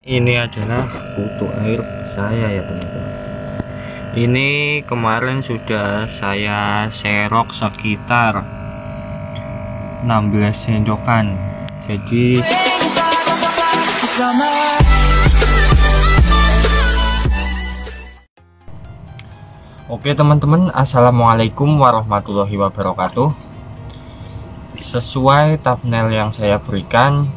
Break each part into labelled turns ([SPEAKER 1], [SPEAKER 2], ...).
[SPEAKER 1] Ini adalah kutu air saya ya teman-teman. Ini kemarin sudah saya serok sekitar 16 sendokan. Jadi oke teman-teman, assalamualaikum warahmatullahi wabarakatuh. Sesuai thumbnail yang saya berikan,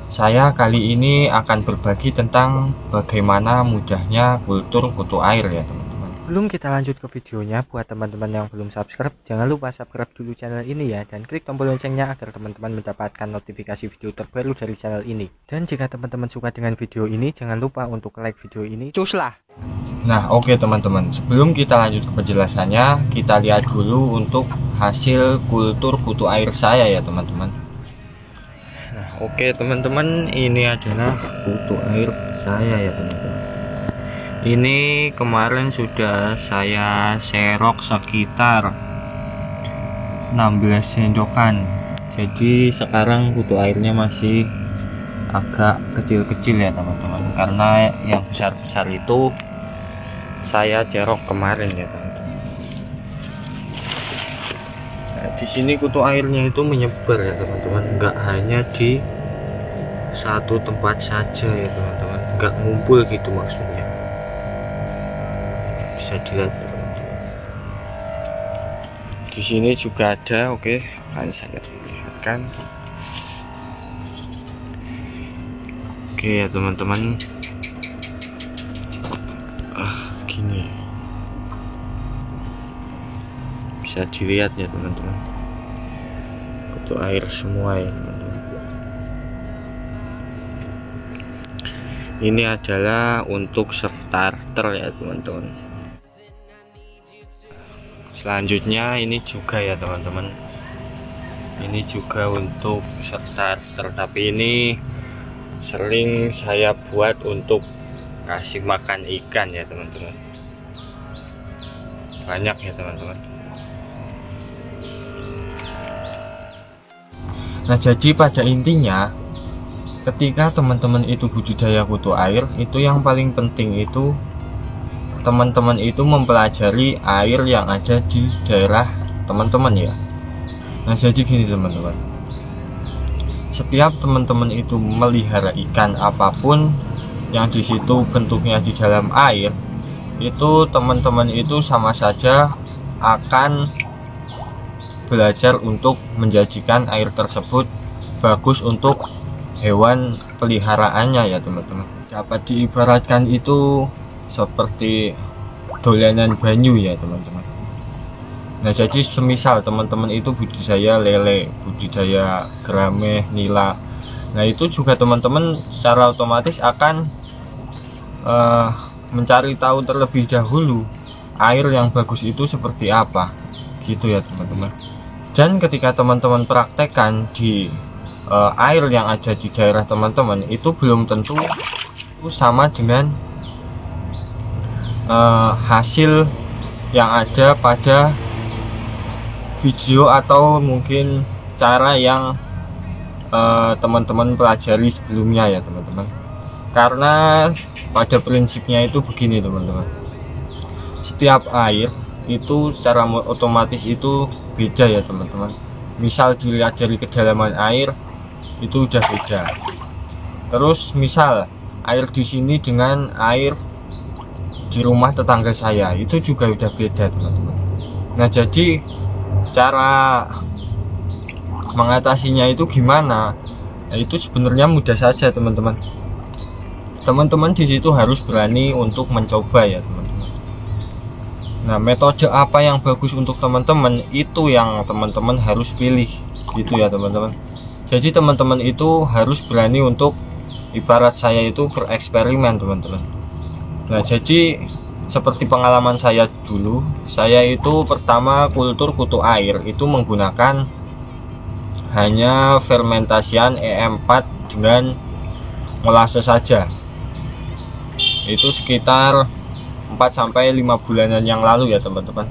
[SPEAKER 1] saya kali ini akan berbagi tentang bagaimana mudahnya kultur kutu air ya teman-teman. Sebelum kita lanjut ke videonya, buat teman-teman yang belum subscribe, jangan lupa subscribe dulu channel ini ya, dan klik tombol loncengnya agar teman-teman mendapatkan notifikasi video terbaru dari channel ini. Dan jika teman-teman suka dengan video ini, jangan lupa untuk like video ini, cuslah. Nah oke teman-teman, sebelum kita lanjut ke penjelasannya, kita lihat dulu untuk hasil kultur kutu air saya ya teman-teman. Oke teman-teman, ini adalah kutu air saya ya teman-teman. Ini kemarin sudah saya serok sekitar 16 sendokan. Jadi sekarang kutu airnya masih agak kecil-kecil ya teman-teman, karena yang besar-besar itu saya cerok kemarin ya teman-teman. Di sini kutu airnya itu menyebar ya teman-teman, nggak hanya di satu tempat saja ya teman-teman, nggak ngumpul gitu maksudnya. Bisa dilihat ya teman-teman. Di sini juga ada, oke, akan saya lihatkan. Oke ya teman-teman, gini. Bisa dilihat ya teman-teman, kutu air semua ya teman-teman. Ini adalah untuk starter ya teman-teman. Selanjutnya ini juga ya teman-teman, ini juga untuk starter, tapi ini sering saya buat untuk kasih makan ikan ya teman-teman. Banyak ya teman-teman. Nah jadi pada intinya, ketika teman-teman itu budidaya kutu air, itu yang paling penting itu teman-teman itu mempelajari air yang ada di daerah teman-teman ya. Nah jadi gini teman-teman, setiap teman-teman itu melihara ikan apapun yang di situ bentuknya di dalam air, itu teman-teman itu sama saja akan belajar untuk menjadikan air tersebut bagus untuk hewan peliharaannya ya teman-teman. Dapat diibaratkan itu seperti dolanan banyu ya teman-teman. Nah jadi semisal teman-teman itu budidaya lele, budidaya gerame, nila, nah itu juga teman-teman secara otomatis akan mencari tahu terlebih dahulu air yang bagus itu seperti apa gitu ya teman-teman. Dan ketika teman-teman praktekkan di air yang ada di daerah teman-teman, itu belum tentu sama dengan hasil yang ada pada video atau mungkin cara yang teman-teman pelajari sebelumnya ya teman-teman. Karena pada prinsipnya itu begini teman-teman, setiap air itu secara otomatis itu beda ya teman-teman. Misal dilihat dari kedalaman air itu udah beda. Terus misal air di sini dengan air di rumah tetangga saya itu juga udah beda teman-teman. Nah jadi cara mengatasinya itu gimana? Nah, itu sebenarnya mudah saja teman-teman. Teman-teman di situ harus berani untuk mencoba ya teman-teman. Nah metode apa yang bagus untuk teman-teman, itu yang teman-teman harus pilih gitu ya teman-teman. Jadi teman-teman itu harus berani untuk, ibarat saya itu bereksperimen teman-teman. Nah jadi seperti pengalaman saya dulu, saya itu pertama kultur kutu air itu menggunakan hanya fermentasian E4 dengan molase saja. Itu sekitar 4-5 bulanan yang lalu ya teman-teman.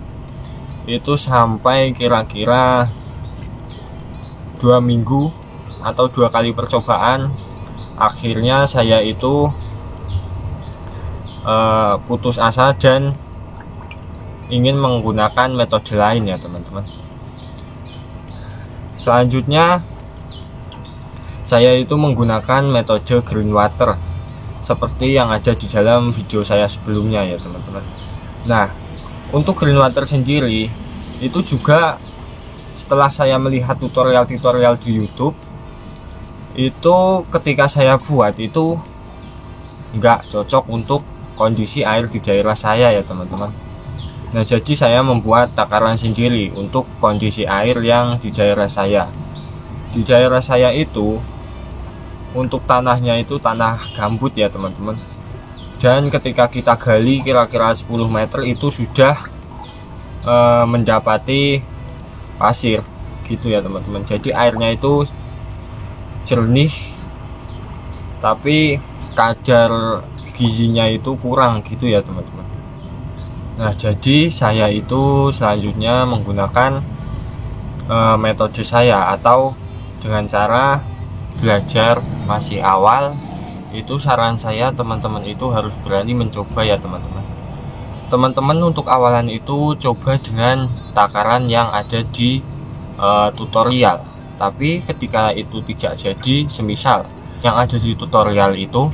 [SPEAKER 1] Itu sampai kira-kira 2 minggu atau 2 kali percobaan, akhirnya saya itu putus asa dan ingin menggunakan metode lain ya teman-teman. Selanjutnya saya itu menggunakan metode green water seperti yang ada di dalam video saya sebelumnya ya teman-teman. Nah, untuk green water sendiri itu juga setelah saya melihat tutorial-tutorial di YouTube, itu ketika saya buat itu nggak cocok untuk kondisi air di daerah saya ya teman-teman. Nah, jadi saya membuat takaran sendiri untuk kondisi air yang di daerah saya. Di daerah saya itu untuk tanahnya itu tanah gambut ya teman-teman. Dan ketika kita gali kira-kira 10 meter itu sudah mendapati pasir gitu ya teman-teman. Jadi airnya itu jernih tapi kadar gizinya itu kurang gitu ya teman-teman. Nah, jadi saya itu selanjutnya menggunakan metode saya atau dengan cara belajar masih awal. Itu saran saya teman-teman itu harus berani mencoba ya teman-teman. Teman-teman untuk awalan itu coba dengan takaran yang ada di tutorial. Tapi ketika itu tidak jadi, semisal yang ada di tutorial itu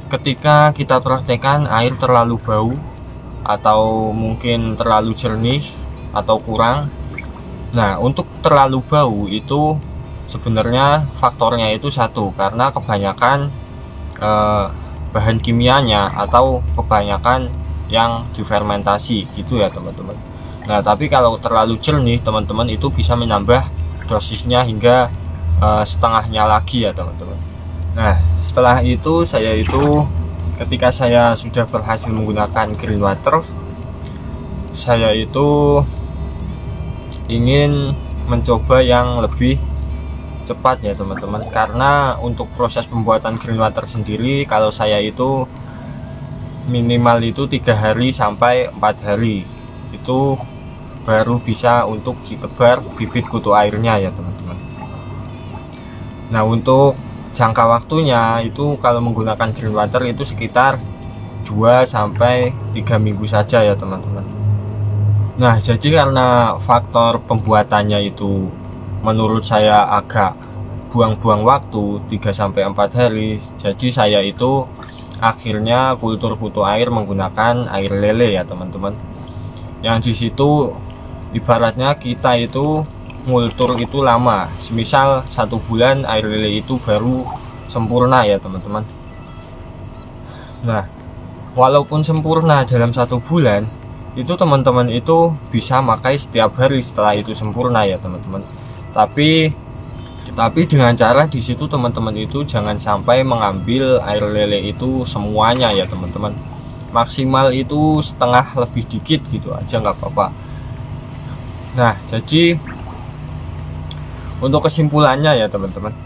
[SPEAKER 1] ketika kita praktekkan air terlalu bau atau mungkin terlalu jernih atau kurang. Nah, untuk terlalu bau itu sebenarnya faktornya itu satu, karena kebanyakan bahan kimianya atau kebanyakan yang difermentasi gitu ya teman-teman. Nah, tapi kalau terlalu jernih teman-teman itu bisa menambah dosisnya hingga setengahnya lagi ya teman-teman. Nah, setelah itu saya itu ketika saya sudah berhasil menggunakan green water, saya itu ingin mencoba yang lebih cepat ya teman-teman. Karena untuk proses pembuatan green water sendiri kalau saya itu minimal itu 3 hari sampai 4 hari itu baru bisa untuk ditebar bibit kutu airnya ya teman-teman. Nah, untuk jangka waktunya itu kalau menggunakan green water itu sekitar 2 sampai 3 minggu saja ya teman-teman. Nah, jadi karena faktor pembuatannya itu menurut saya agak buang-buang waktu 3 sampai 4 hari, jadi saya itu akhirnya kultur kutu air menggunakan air lele ya teman-teman. Yang di situ ibaratnya kita itu ngultur itu lama, semisal 1 bulan air lele itu baru sempurna ya teman-teman. Nah, walaupun sempurna dalam 1 bulan itu teman-teman itu bisa makai setiap hari setelah itu sempurna ya teman-teman. Tapi dengan cara di situ teman-teman itu jangan sampai mengambil air lele itu semuanya ya teman-teman. Maksimal itu setengah lebih dikit gitu aja nggak apa-apa. Nah, jadi untuk kesimpulannya ya teman-teman,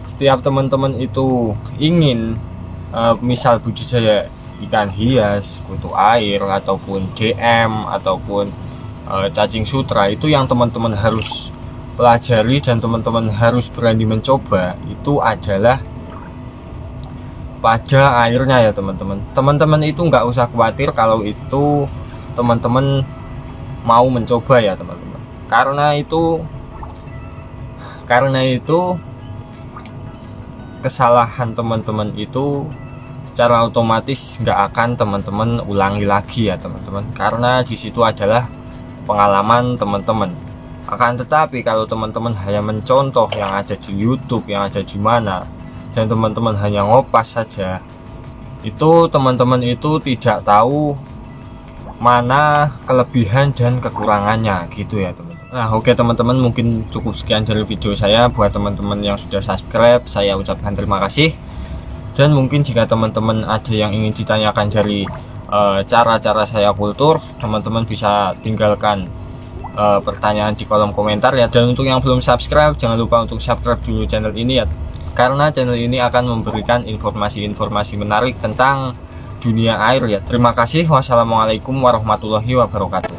[SPEAKER 1] setiap teman-teman itu ingin misal budidaya ikan hias, kutu air ataupun DM ataupun cacing sutra, itu yang teman-teman harus pelajari dan teman-teman harus berani mencoba itu adalah pada airnya ya teman-teman. Teman-teman itu nggak usah khawatir kalau itu teman-teman mau mencoba ya teman-teman, karena itu kesalahan teman-teman itu secara otomatis nggak akan teman-teman ulangi lagi ya teman-teman, karena di situ adalah pengalaman teman-teman. Akan tetapi kalau teman-teman hanya mencontoh yang ada di YouTube, yang ada di mana, dan teman-teman hanya ngopas saja, itu teman-teman itu tidak tahu mana kelebihan dan kekurangannya gitu ya teman-teman. Nah, oke teman-teman, mungkin cukup sekian dari video saya. Buat teman-teman yang sudah subscribe, saya ucapkan terima kasih. Dan mungkin jika teman-teman ada yang ingin ditanyakan dari cara-cara saya kultur, teman-teman bisa tinggalkan pertanyaan di kolom komentar ya. Dan untuk yang belum subscribe, jangan lupa untuk subscribe dulu channel ini ya, karena channel ini akan memberikan informasi-informasi menarik tentang dunia air ya. Terima kasih. Wassalamualaikum warahmatullahi wabarakatuh.